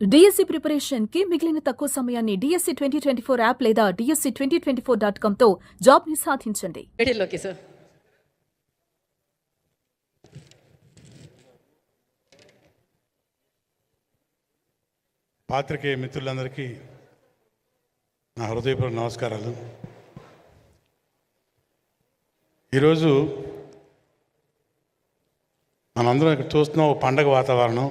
DSC preparation కి మిగిలిన తక్కువ సమయాన్ని డిఎస్సి 2024 యాప్ లేదా DSC2024.com తో జాబ్ ని సాధించండి. వీడియోలోకి సార్. పాత్రికేయ మిత్రులందరికీ నా హృదయపూర్వక నమస్కారాలు. ఈరోజు మనందరం ఇక్కడ చూస్తున్నాం ఒక పండగ వాతావరణం.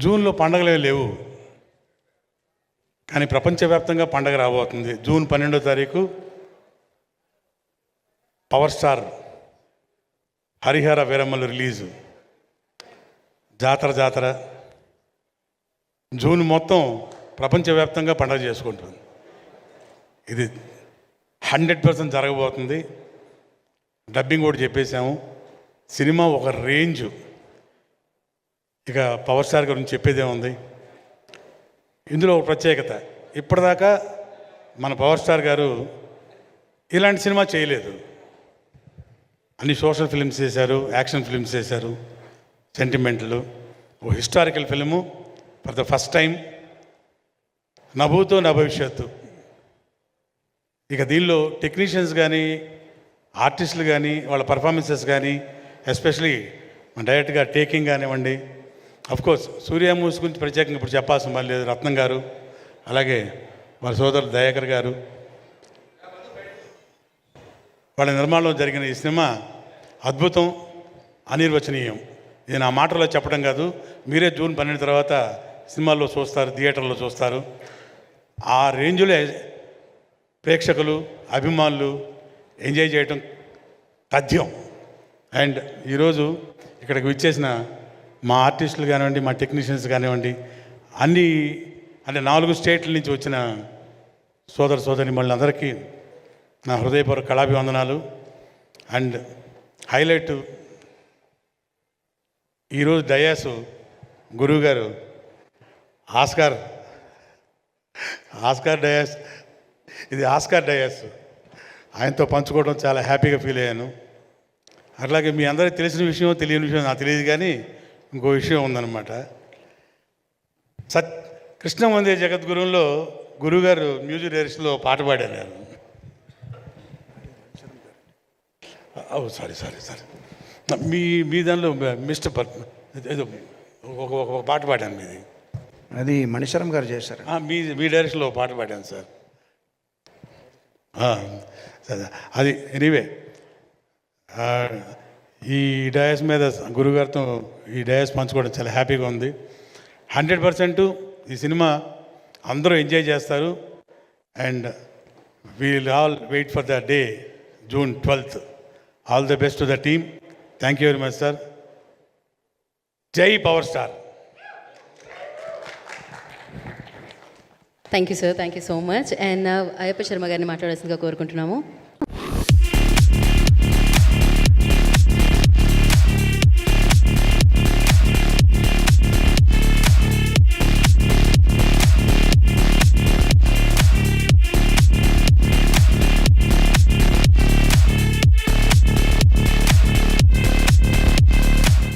జూన్లో పండగలే లేవు, కానీ ప్రపంచవ్యాప్తంగా పండగ రాబోతుంది. జూన్ 12వ తారీఖు పవర్ స్టార్ హరిహర వీరమ్మలు రిలీజు. జాతర జూన్ మొత్తం ప్రపంచవ్యాప్తంగా పండగ చేసుకుంటుంది. ఇది 100% జరగబోతుంది. డబ్బింగ్ కూడా చెప్పేశాము. సినిమా ఒక రేంజు. ఇక పవర్ స్టార్ గురించి చెప్పేదే ఉంది. ఇందులో ఒక ప్రత్యేకత, ఇప్పటిదాకా మన పవర్ స్టార్ గారు ఇలాంటి సినిమా చేయలేదు. అన్ని సోషల్ ఫిల్మ్స్ చేశారు, యాక్షన్ ఫిల్మ్స్ చేశారు, సెంటిమెంట్లు. ఓ historical film for the first time, నభూతో నా భవిష్యత్తు. ఇక దీనిలో టెక్నీషియన్స్ కానీ, ఆర్టిస్టులు కానీ, వాళ్ళ పర్ఫార్మెన్సెస్ కానీ, ఎస్పెషలీ మన డైరెక్ట్గా టేకింగ్ కానివ్వండి. అఫ్కోర్స్ సూర్య మూవీస్ గురించి ప్రత్యేకంగా ఇప్పుడు చెప్పాల్సిన పని లేదు. రత్నం గారు, అలాగే వాళ్ళ సోదరుడు దయాకర్ గారు, వాళ్ళ నిర్మాణంలో జరిగిన ఈ సినిమా అద్భుతం, అనిర్వచనీయం. ఇది నా మాటల్లో చెప్పడం కాదు, మీరే జూన్ 12 తర్వాత సినిమాల్లో చూస్తారు, థియేటర్లో చూస్తారు. ఆ రేంజ్లో ప్రేక్షకులు, అభిమానులు ఎంజాయ్ చేయటం తథ్యం. అండ్ ఈరోజు ఇక్కడికి విచ్చేసిన మా ఆర్టిస్టులు కానివ్వండి, మా టెక్నీషియన్స్ కానివ్వండి, అన్ని 4 స్టేట్ల నుంచి వచ్చిన సోదరి మళ్ళందరికీ నా హృదయపూర్వక కళాభివందనాలు. అండ్ హైలైట్, ఈరోజు డయాసు గురువుగారు ఆస్కార్ డయాస్, ఇది ఆస్కార్ డయాస్. ఆయనతో పంచుకోవడం చాలా హ్యాపీగా ఫీల్ అయ్యాను. అట్లాగే మీ అందరికీ తెలిసిన విషయం, తెలియని విషయం నాకు తెలియదు, కానీ ఇంకో విషయం ఉందన్నమాట. కృష్ణ వందే జగద్గురువులో గురువుగారు మ్యూజిక్ డైరెక్షన్లో పాట పాడారు. సారీ మీ దానిలో మిస్టర్ ఏదో ఒక పాట పాడాను మీది. అది మణిశరం గారు చేశారు. మీ డైరెక్షన్లో పాట పాడాను సార్. అది ఎనీవే, ఈ డయాస్ మీద గురుగారితో ఈ డయాస్ పంచుకోవడం చాలా హ్యాపీగా ఉంది. 100% ఈ సినిమా అందరూ ఎంజాయ్ చేస్తారు. And we'll all wait for the day, June 12th. All the best to the team. Thank you very much sir. జై power star. Thank you sir, thank you so much. And Ayyappa Sharma గారిని మాట్లాడాల్సిందిగా కోరుకుంటున్నాము.